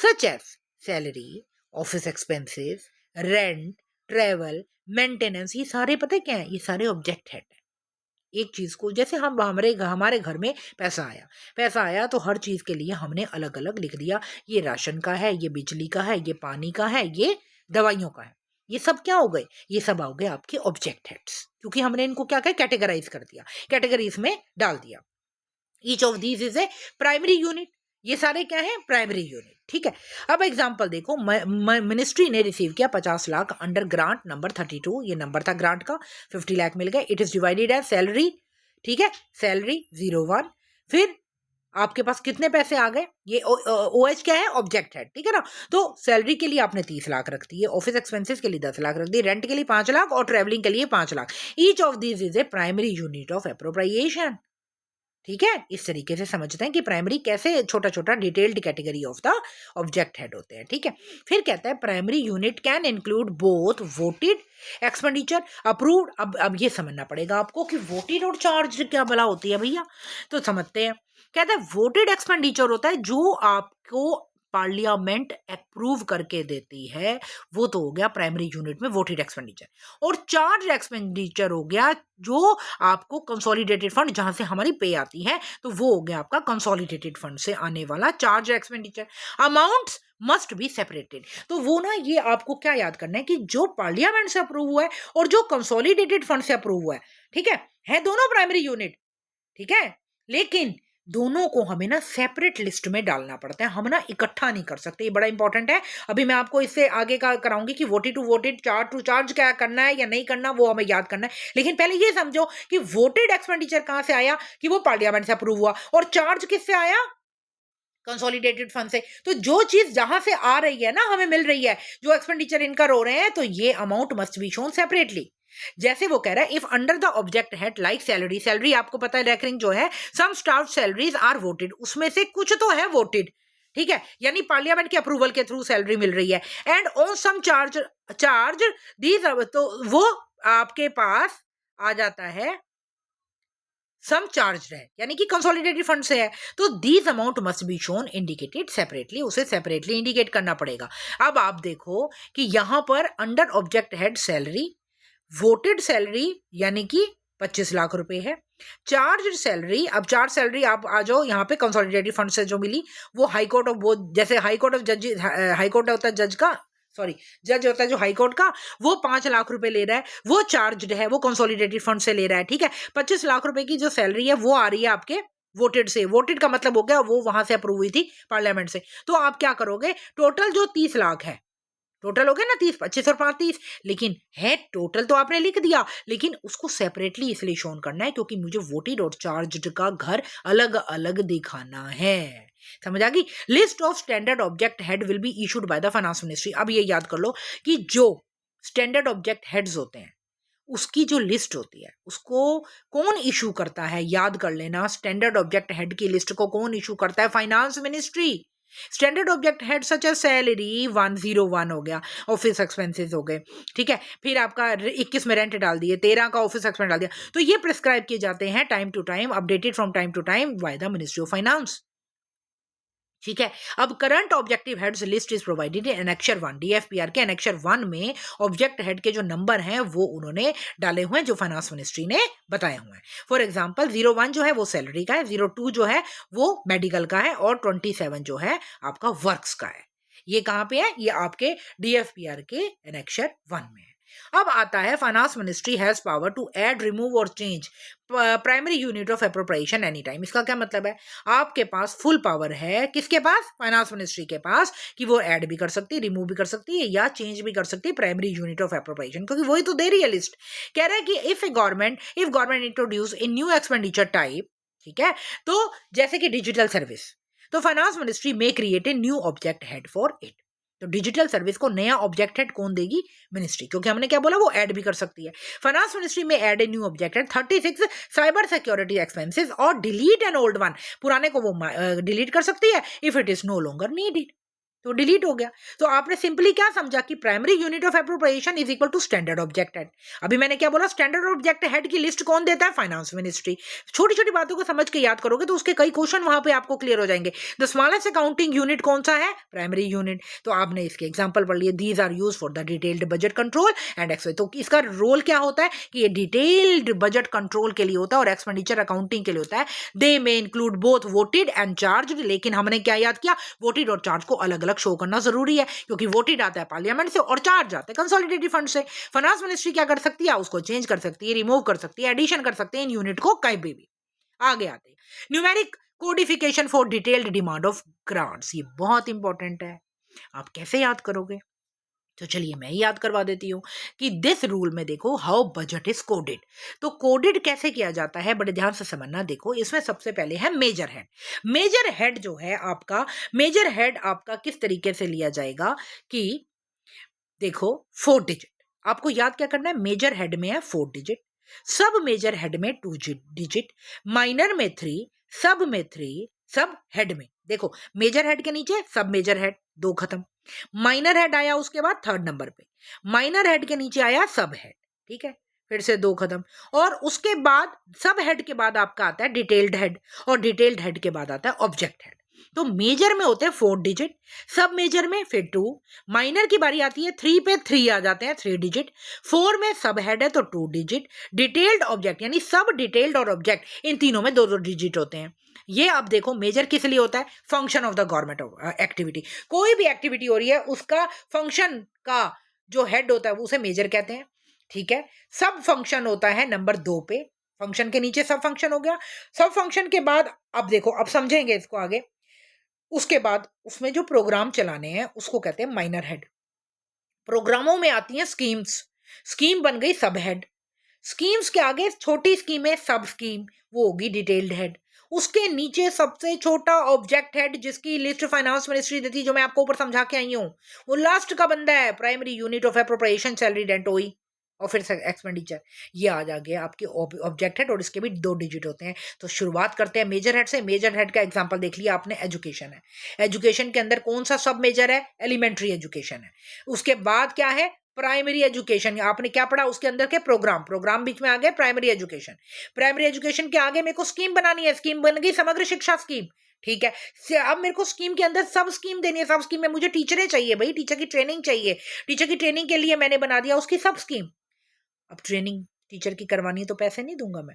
such as salary, office expenses, rent, travel, maintenance, ये सारे पता है क्या है, ये सारे ऑब्जेक्ट हेड है। एक चीज को जैसे हम हमारे घर में पैसा आया तो हर चीज के लिए हमने अलग अलग लिख दिया, ये राशन का है, ये बिजली का है, ये पानी का है, ये दवाइयों का है, ये सब क्या हो गए, ये सब हो गए आपके ऑब्जेक्ट हेड्स, क्योंकि हमने इनको क्या किया, कैटेगराइज कर दिया, कैटेगरीज में डाल दिया। Each of these is a primary unit, ये सारे क्या है, प्राइमरी यूनिट। ठीक है, अब एग्जांपल देखो, मिनिस्ट्री ने रिसीव किया 50 लाख अंडर ग्रांट नंबर 32, ये नंबर था ग्रांट का, 50 लाख मिल गए। It is divided as salary, ठीक है, सैलरी 01। फिर आपके पास कितने पैसे आ गए, ये OH क्या है, ऑब्जेक्ट है, ठीक है ना। तो सैलरी के लिए आपने 30 लाख रख दिए, ऑफिस एक्सपेंसेस के लिए 10 लाख रख दिए, रेंट के लिए 5 लाख और ट्रेवलिंग के लिए 5 lakh. Each of these is a primary unit of appropriation. ठीक है, इस तरीके से समझते हैं कि प्राइमरी कैसे छोटा छोटा detailed category of the object head होते हैं। ठीक है, फिर कहता है primary unit can include both voted expenditure approved. अब ये समझना पड़ेगा आपको कि वोटेड और चार्ज क्या भला होती है भैया, तो समझते हैं। कहता है वोटेड एक्सपेंडिचर होता है जो आपको पार्लियामेंट अप्रूव करके देती है, वो तो हो गया प्राइमरी यूनिट में वोटेड एक्सपेंडिचर। और चार्ज एक्सपेंडिचर हो गया जो आपको कंसोलिडेटेड फंड, जहां से हमारी पे आती है, तो वो हो गया आपका कंसोलिडेटेड फंड से आने वाला charge expenditure. Amounts must be separated, तो वो ना, ये आपको क्या याद करना है कि जो पार्लियामेंट से अप्रूव हुआ है और जो कंसोलिडेटेड फंड से अप्रूव हुआ है, ठीक है दोनों प्राइमरी यूनिट। ठीक है, लेकिन दोनों को हमें ना सेपरेट लिस्ट में डालना पड़ता है, हम ना इकट्ठा नहीं कर सकते, ये बड़ा इंपॉर्टेंट है। अभी मैं आपको इससे आगे का कराऊंगी कि voted to voted, charge to charge क्या करना है या नहीं करना, वो हमें याद करना है। लेकिन पहले ये समझो कि वोटेड एक्सपेंडिचर कहां से आया, कि वो पार्लियामेंट से अप्रूव हुआ, और चार्ज किससे आया, कंसोलिडेटेड फंड से। तो जो चीज जहां से आ रही है ना, हमें मिल रही है, जो एक्सपेंडिचर इनकर हो रहे हैं, तो ये amount must be shown separately. जैसे वो कह रहा है if under the object head like salary, salary आपको पता है रेकरिंग जो है, सम स्टाफ सैलरीज आर वोटेड, उसमें से कुछ तो है वोटेड, ठीक है, यानी पार्लियामेंट के अप्रूवल के थ्रू सैलरी मिल रही है। And on some charge these, तो वो आपके पास आ जाता है सम चार्ज है, यानी कि कंसोलिडेटेड फंड से है, तो these amount must be shown indicated separately, उसे सेपरेटली इंडिकेट करना पड़ेगा। अब आप देखो कि यहां पर under object head salary, voted salary यानी कि 25 लाख रुपए है, चार्ज सैलरी, अब चार्ज सैलरी आप आ जाओ यहाँ पे कंसोलिडेटेड फंड से जो मिली, वो हाई कोर्ट ऑफ, वो जैसे हाई कोर्ट ऑफ जज, हाई कोर्ट होता है जज का, सॉरी जज होता है जो हाई कोर्ट का, वो 5 लाख रुपए ले रहा है, वो चार्ज है, वो कंसोलिडेटेड फंड से ले रहा है। ठीक है, 25 लाख रुपए की जो सैलरी है वो आ रही है आपके वोटेड से, वोटेड का मतलब हो गया वो वहां से अप्रूव हुई थी पार्लियामेंट से। तो आप क्या करोगे, टोटल जो 30 लाख है, टोटल हो गया ना 30, 25 और 5 30, लेकिन है टोटल तो आपने लिख दिया, लेकिन उसको सेपरेटली इसलिए शोन करना है क्योंकि मुझे वोटेड और चार्ज्ड का घर अलग अलग दिखाना है। समझ आ गई। List of standard object head will be issued by the finance ministry. अब ये याद कर लो कि जो स्टैंडर्ड ऑब्जेक्ट हेड्स होते हैं उसकी जो लिस्ट होती है उसको कौन इशू करता है, याद कर लेना, स्टैंडर्ड ऑब्जेक्ट हेड की लिस्ट को कौन इशू करता है, finance ministry. Standard object head such as salary 101 हो गया, ऑफिस एक्सपेंसेस हो गए, ठीक है, फिर आपका 21 में रेंट डाल दिए, 13 का ऑफिस एक्सपेंस डाल दिया, तो ये प्रिस्क्राइब किए जाते हैं time to time, updated from time to time by the ministry of finance. ठीक है, अब current objective heads list is provided in annexure 1, DFPR के एनेक्चर 1 में ऑब्जेक्ट हेड के जो नंबर हैं वो उन्होंने डाले हुए हैं जो फाइनेंस मिनिस्ट्री ने बताए हुए हैं। फॉर एग्जांपल 01 जो है वो सैलरी का है, 02 जो है वो मेडिकल का है, और 27 जो है आपका वर्क्स का है। ये कहां पे है, ये आपके डीएफपीआर के एनेक्चर 1 में है। अब आता है finance ministry has power to add, remove और change primary unit of appropriation any time. इसका क्या मतलब है, आपके पास फुल पावर है, किसके पास, फाइनेंस मिनिस्ट्री के पास, कि वो ऐड भी कर सकती है, रिमूव भी कर सकती है या चेंज भी कर सकती है प्राइमरी यूनिट ऑफ एप्रोप्रिएशन, क्योंकि वही तो दे रही है लिस्ट। कह रहा है कि if government introduce a new expenditure type, ठीक है, तो जैसे कि डिजिटल सर्विस, तो फाइनेंस मिनिस्ट्री में create a new object head for it. तो डिजिटल सर्विस को नया ऑब्जेक्ट हेड कौन देगी, मिनिस्ट्री, क्योंकि हमने क्या बोला वो ऐड भी कर सकती है। फाइनेंस मिनिस्ट्री में add a new object head 36 cyber security expenses और डिलीट एन ओल्ड वन, पुराने को वो डिलीट कर सकती है if it is no longer needed, तो डिलीट हो गया। तो आपने सिंपली क्या समझा कि primary unit of appropriation is equal to standard object head. अभी मैंने क्या बोला, स्टैंडर्ड ऑब्जेक्ट हेड की लिस्ट कौन देता है, फाइनेंस मिनिस्ट्री। छोटी छोटी बातों को समझ के याद करोगे तो उसके कई क्वेश्चन वहां पे आपको क्लियर हो जाएंगे। द स्मॉलेस्ट अकाउंटिंग यूनिट कौन सा है, प्राइमरी यूनिट, तो आपने इसके एग्जाम्पल पढ़ लिए, these are use for the detailed budget control and expense. तो इसका रोल क्या होता है कि ये डिटेल्ड बजट कंट्रोल के लिए होता है और एक्सपेंडिचर अकाउंटिंग के लिए होता है। They may include both voted and charged, लेकिन हमने क्या याद किया, वोटेड और चार्ज को अलग अलग अलग शो करना जरूरी है, क्योंकि वोटेड आता है पार्लियामेंट से और चार्ज आता है कंसोलिडेटेड फंड से। फाइनेंस मिनिस्ट्री क्या कर सकती है, उसको चेंज कर सकती है, रिमूव कर सकती है, एडिशन कर सकते हैं इन यूनिट को कहीं भी। आगे आते हैं numeric codification for detailed demand of grants. ये बहुत इंपॉर्टेंट है, आप कैसे याद करोगे? तो चलिए मैं ही याद करवा देती हूँ कि दिस रूल में देखो हाउ बजट इज कोडेड। तो कोडेड कैसे किया जाता है, बड़े ध्यान से समझना। देखो इसमें सबसे पहले है मेजर हेड। मेजर हेड जो है आपका, मेजर हेड आपका किस तरीके से लिया जाएगा कि देखो 4 डिजिट आपको याद क्या करना है, मेजर हेड में है 4 डिजिट, सब मेजर हेड में 2 डिजिट, माइनर में 3, सब में 3, सब हेड में देखो मेजर हेड के नीचे सब मेजर हेड, 2 खत्म। माइनर हेड आया उसके बाद 3rd नंबर पे, माइनर हेड के नीचे आया सब हेड, ठीक है, फिर से 2 खत्म। और उसके बाद सब हेड के बाद आपका आता है डिटेल्ड हेड, और डिटेल्ड हेड के बाद आता है ऑब्जेक्ट हेड। तो मेजर में होते हैं 4 डिजिट, सब मेजर में फिर 2, माइनर की बारी आती है 3 पे 3 आ जाते हैं 3 डिजिट, 4 में सब हेड है तो 2 डिजिट, डिटेल्ड ऑब्जेक्ट यानी सब डिटेल्ड और ऑब्जेक्ट इन तीनों में 2-2 डिजिट होते हैं। ये अब देखो मेजर किस लिए होता है, function of the government activity. कोई भी एक्टिविटी हो रही है उसका फंक्शन का जो हेड होता है उसे मेजर कहते हैं, ठीक है। सब फंक्शन होता है नंबर 2 पे, फंक्शन के नीचे सब फंक्शन हो गया। सब फंक्शन के बाद अब देखो, अब समझेंगे इसको आगे, उसके बाद उसमें जो प्रोग्राम चलाने हैं उसको कहते हैं माइनर हेड। प्रोग्रामों में आती हैं स्कीम्स, स्कीम बन गई सब हेड, स्कीम्स के आगे छोटी स्कीम है सब स्कीम, वो होगी डिटेल्ड हेड। उसके नीचे सबसे छोटा ऑब्जेक्ट हेड जिसकी लिस्ट फाइनेंस मिनिस्ट्री देती है, जो मैं आपको ऊपर समझा के आई हूं, वो लास्ट का बंदा है primary unit of appropriation salary rent ओई और फिर एक्सपेंडिचर। ये आ गया आपके ऑब्जेक्ट हेड और इसके भी 2 डिजिट होते हैं। तो शुरुआत करते हैं मेजर हेड से। मेजर हेड का एग्जांपल देख लिया आपने, एजुकेशन है। एजुकेशन के अंदर कौन सा सब मेजर है, एलिमेंट्री एजुकेशन है। उसके बाद क्या है, प्राइमरी एजुकेशन। आपने क्या पढ़ा उसके अंदर के प्रोग्राम, प्रोग्राम बीच में आ गए प्राइमरी एजुकेशन। प्राइमरी एजुकेशन के आगे मेरे को स्कीम बनानी है, स्कीम बन गई समग्र शिक्षा स्कीम, ठीक है। अब मेरे को स्कीम के अंदर सब स्कीम देनी है, सब स्कीम में मुझे टीचरें चाहिए भाई, टीचर की ट्रेनिंग चाहिए, टीचर की ट्रेनिंग के लिए मैंने बना दिया उसकी सब स्कीम। अब ट्रेनिंग टीचर की करवानी है तो पैसे नहीं दूंगा मैं,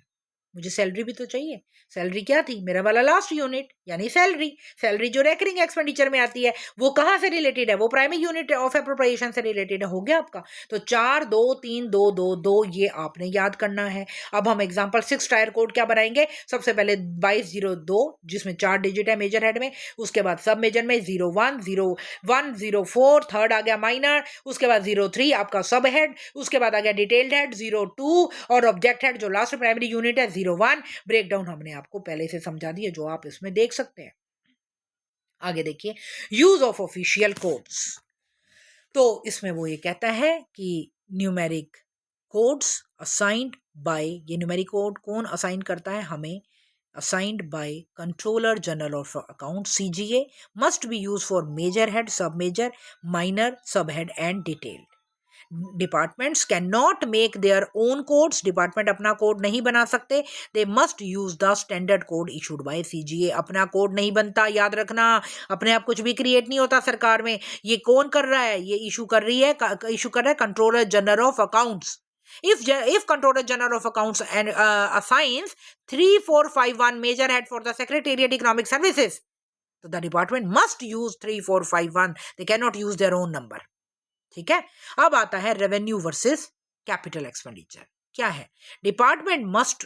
मुझे सैलरी भी तो चाहिए। सैलरी क्या थी, मेरा वाला लास्ट यूनिट यानी सैलरी। सैलरी जो रेकरिंग एक्सपेंडिचर में आती है वो कहाँ से रिलेटेड है, वो प्राइमरी यूनिट ऑफ एप्रोप्रिएशन से रिलेटेड है। हो गया आपका। तो 4 2 3 2 2 2 ये आपने याद करना है। अब हम एग्जांपल 6 टायर कोड क्या बनाएंगे, सबसे पहले 2202 जिसमें 4 डिजिट है मेजर हेड में, उसके बाद सब मेजर में 01 01 04, थर्ड आ गया माइनर, उसके बाद 03 आपका सब हेड, उसके बाद आ गया डिटेल्ड हेड 02 और ऑब्जेक्ट हेड जो लास्ट प्राइमरी यूनिट है 01। ब्रेक डाउन हमने आपको पहले से समझा दिया जो आप इसमें देख सकते हैं। आगे देखिए यूज ऑफ ऑफिशियल कोड्स। तो इसमें वो ये कहता है कि न्यूमेरिक कोड्स असाइंड बाय, ये न्यूमेरिक कोड कौन असाइन करता है हमें, assigned by Controller General of Accounts CGA must be used for major head, sub major, minor, subhead and detailed. Departments can not make their own codes, department अपना code नहीं बना सकते। They must use the standard code issued by CGA. अपना code नहीं बनता, याद रखना, अपने आप कुछ भी क्रिएट नहीं होता सरकार में। ये कौन कर रहा है, ये इशू कर रहा है controller general of accounts. If Controller General of Accounts and assigns 3451 major head for the Secretariat Economic Services, so the department must use 3451. They cannot use their own number. ठीक है। अब आता है रेवेन्यू वर्सेस कैपिटल एक्सपेंडिचर। क्या है, department must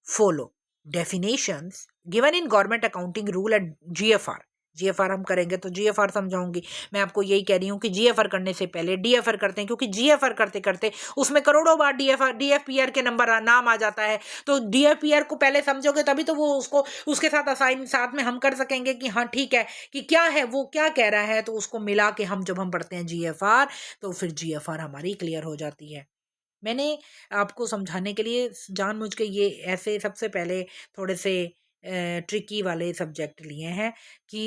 follow definitions given in government accounting rule and GFR. GFR हम करेंगे तो जीएफआर समझाऊंगी। मैं आपको यही कह रही हूँ कि जीएफआर करने से पहले डीएफआर करते हैं, क्योंकि जीएफआर करते करते उसमें करोड़ों बार डीएफपीआर के नंबर नाम आ जाता है। तो डीएफपीआर को पहले समझोगे तभी तो वो उसको उसके साथ असाइन साथ में हम कर सकेंगे कि हाँ ठीक है कि क्या है वो क्या कह रहा है, तो उसको मिला के हम जब हम पढ़ते हैं जीएफआर तो फिर जीएफआर हमारी क्लियर हो जाती है। मैंने आपको समझाने के लिए जानबूझ के ये ऐसे सबसे पहले थोड़े से ट्रिकी वाले सब्जेक्ट लिए हैं कि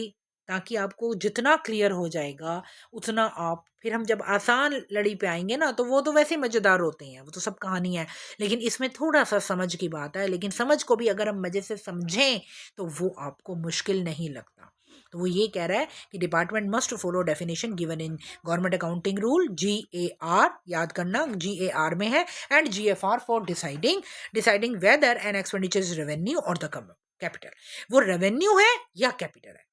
ताकि आपको जितना क्लियर हो जाएगा उतना आप फिर हम जब आसान लड़ी पे आएंगे ना तो वो तो वैसे मज़ेदार होते हैं, वो तो सब कहानी है, लेकिन इसमें थोड़ा सा समझ की बात है। लेकिन समझ को भी अगर हम मज़े से समझें तो वो आपको मुश्किल नहीं लगता। तो वो ये कह रहा है कि department must follow definition given in government accounting rule GAR, याद करना GAR में है, and GFR for deciding weather an expenditure is revenue और द कैपिटल। वो रेवेन्यू है या कैपिटल है।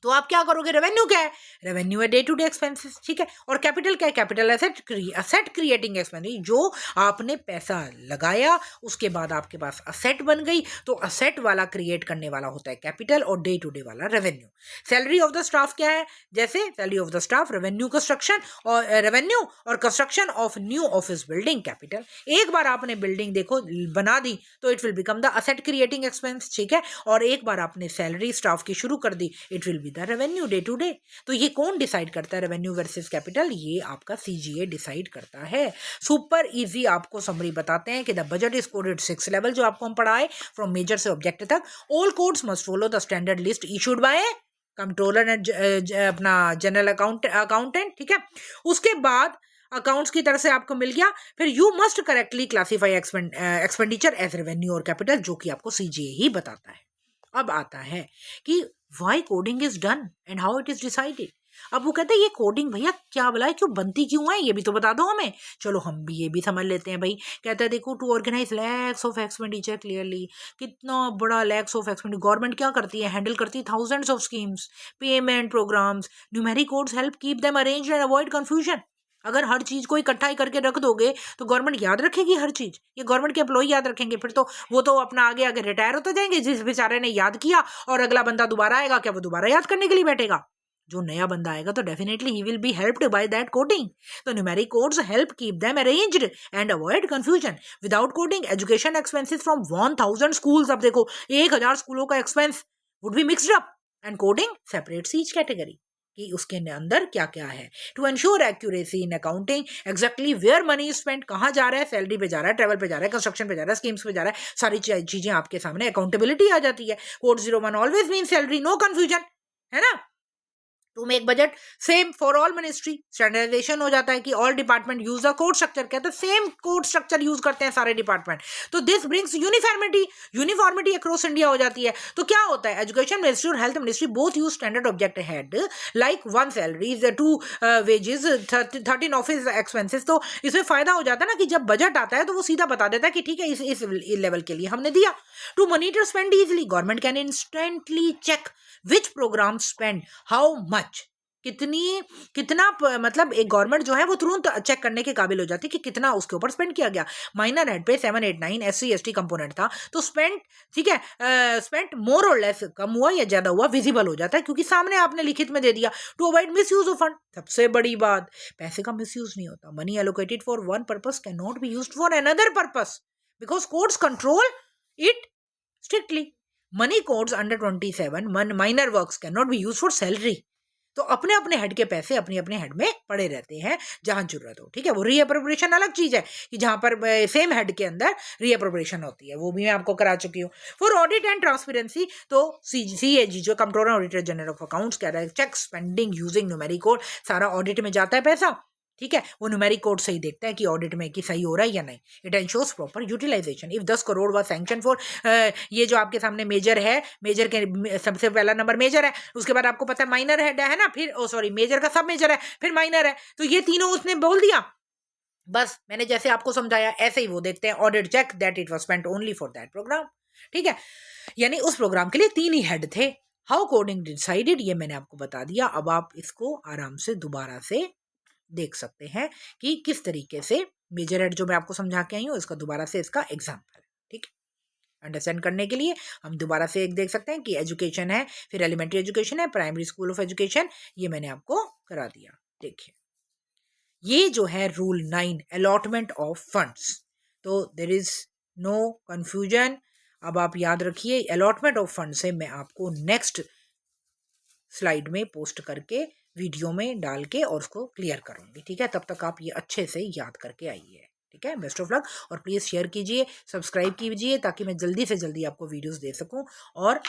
तो आप क्या करोगे, रेवेन्यू क्या है, रेवेन्यू है डे टू डे एक्सपेंसेस, ठीक है। और कैपिटल क्या है, कैपिटल एसेट क्रिएटिंग एक्सपेंसेस, जो आपने पैसा लगाया उसके बाद आपके पास असेट बन गई, तो असेट वाला क्रिएट करने वाला होता है कैपिटल, और डे टू डे वाला revenue. Salary of the staff क्या है, जैसे salary of the staff revenue construction और रेवेन्यू और construction of new office building capital. एक बार आपने बिल्डिंग देखो बना दी तो it will become the asset creating expense, ठीक है। और एक बार आपने सैलरी स्टाफ की शुरू कर दी, it will be the revenue day to day. तो ये कौन डिसाइड करता है, रेवेन्यू वर्सेस कैपिटल, ये आपका सीजीए डिसाइड करता है। सुपर इजी आपको समरी बताते हैं कि the budget is coded 6 level, जो आपको हम पढ़ाए फ्रॉम मेजर से ऑब्जेक्टिव तक। All codes must follow the standard list issued by controller and अपना जनरल अकाउंटेंट, ठीक है। उसके बाद अकाउंट्स की तरफ से आपको मिल गया, फिर you must correctly classify expenditure as revenue और कैपिटल, जो कि आपको सीजीए ही बताता है। अब आता है कि why coding is done and how it is decided. अब वो कहते हैं ये कोडिंग भैया क्या बोला है, क्यों बनती क्यों है, ये भी तो बता दो हमें। चलो हम भी ये भी समझ लेते हैं भाई। कहता है देखो, to organise lakhs of expenditure clearly, कितना बड़ा लैक्स ऑफ एक्सपेंडिचर। गवर्नमेंट क्या करती है, हैंडल करती है thousands of schemes, payment programmes, numeric codes help keep them arranged and avoid confusion. अगर हर चीज को इकट्ठा ही करके रख दोगे तो गवर्नमेंट याद रखेगी हर चीज, ये गवर्नमेंट के एम्प्लॉय याद रखेंगे, फिर तो वो तो अपना आगे आगे रिटायर होते जाएंगे। जिस बेचारे ने याद किया और अगला बंदा दोबारा आएगा, क्या वो दोबारा याद करने के लिए बैठेगा? जो नया बंदा आएगा तो definitely he will be helped by that coding. तो numeric codes help keep them arranged and avoid confusion. Without coding education expenses from 1000 schools, अब देखो 1000 स्कूलों का expense would be mixed up, and coding separates each category कि उसके अंदर क्या क्या है। To ensure accuracy in accounting, exactly where money is spent, कहाँ जा रहा है, सैलरी पे जा रहा है, ट्रेवल पे जा रहा है, कंस्ट्रक्शन पे जा रहा है, स्कीम्स पे जा रहा है, सारी चीजें आपके सामने, अकाउंटेबिलिटी आ जाती है। Code 01 always mean salary, no confusion, है ना। To make budget same for all ministry, standardisation हो जाता है कि all department use the code structure, कहते हैं सेम कोड स्ट्रक्चर यूज करते हैं सारे डिपार्टमेंट। तो this brings uniformity across India हो जाती है। तो क्या होता है, एजुकेशन मिनिस्ट्री और health ministry both use standard object head like 1 salary 2 wages 13 office expenses. तो इसमें फायदा हो जाता है ना कि जब बजट आता है तो वो सीधा बता देता है कि ठीक है इस लेवल के लिए हमने दिया। To monitor spend easily, government can instantly check which programme spend how much, कितना मतलब एक गवर्नमेंट जो है वो तुरंत चेक करने के काबिल हो जाती है कि कितना उसके ऊपर स्पेंड किया गया। माइनर हेड पे 7, 8, 9 SC ST कंपोनेंट था, तो स्पेंड, ठीक है, स्पेंड मोर और लेस, कम हुआ या ज्यादा हुआ विजिबल हो जाता है क्योंकि सामने आपने लिखित में दे दिया। To avoid misuse of fund, सबसे बड़ी बात, पैसे का मिस यूज नहीं होता। Money allocated for one purpose cannot be used for another purpose because codes control it strictly. Money codes under 27 minor works cannot be use for salary. तो अपने अपने हेड के पैसे अपने अपने head में पड़े रहते हैं जहां जरूरत हो, ठीक है। वो रीअप्रोप्रिएशन अलग चीज है कि जहां पर सेम हेड के अंदर रीअप्रोप्रिएशन होती है, वो भी मैं आपको करा चुकी हूँ। फॉर ऑडिट एंड ट्रांसपेरेंसी, तो CAG जो controller auditor general of accounts कह रहा है, check spending using numeric code, सारा ऑडिट में जाता है पैसा, ठीक है। वो न्यूमेरिक कोड से ही देखता है कि ऑडिट में कि सही हो रहा है या नहीं। It ensures proper utilisation. If 10 crore was sanction for, ये जो आपके सामने मेजर है, मेजर के सबसे पहला नंबर मेजर है, उसके बाद आपको पता है माइनर है ना, फिर सॉरी मेजर का सब मेजर है, फिर माइनर है, तो ये तीनों उसने बोल दिया। बस मैंने जैसे आपको समझाया ऐसे ही वो देखते हैं, audit check that it was spent only for that programme, ठीक है। यानी उस प्रोग्राम के लिए 3 ही हेड थे। हाउ कोडिंग डिसाइडेड, ये मैंने आपको बता दिया। अब आप इसको आराम से दोबारा से देख सकते हैं कि किस तरीके से मेजर हेड जो मैं आपको समझा के आई हूँ, इसका दोबारा से इसका एग्जाम्पल, ठीक है। अंडरस्टैंड करने के लिए हम दोबारा से एक देख सकते हैं कि एजुकेशन है, फिर एलिमेंट्री एजुकेशन है, प्राइमरी स्कूल ऑफ एजुकेशन, ये मैंने आपको करा दिया। देखिए ये जो है रूल 9 अलॉटमेंट ऑफ फंड्स, तो देयर इज नो कंफ्यूजन। अब आप याद रखिए अलॉटमेंट ऑफ फंड से मैं आपको नेक्स्ट स्लाइड में पोस्ट करके वीडियो में डाल के और उसको क्लियर करूंगी, ठीक है। तब तक आप ये अच्छे से याद करके आइए, ठीक है। बेस्ट ऑफ लक, और प्लीज़ शेयर कीजिए, सब्सक्राइब कीजिए ताकि मैं जल्दी से जल्दी आपको वीडियोस दे सकूं और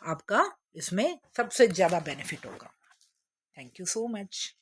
आपका इसमें सबसे ज़्यादा बेनिफिट होगा। Thank you so much.